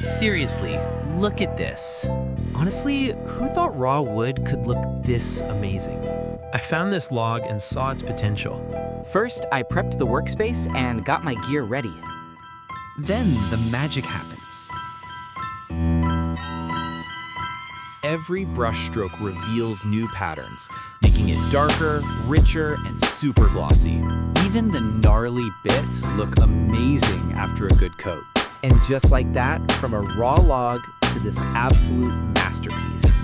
Seriously, look at this. Honestly, who thought raw wood could look this amazing? I found this log and saw its potential. First, I prepped the workspace and got my gear ready. Then the magic happens. Every brushstroke reveals new patterns, making it darker, richer, and super glossy. Even the gnarly bits look amazing after a good coat. And just like that, from a raw log to this absolute masterpiece.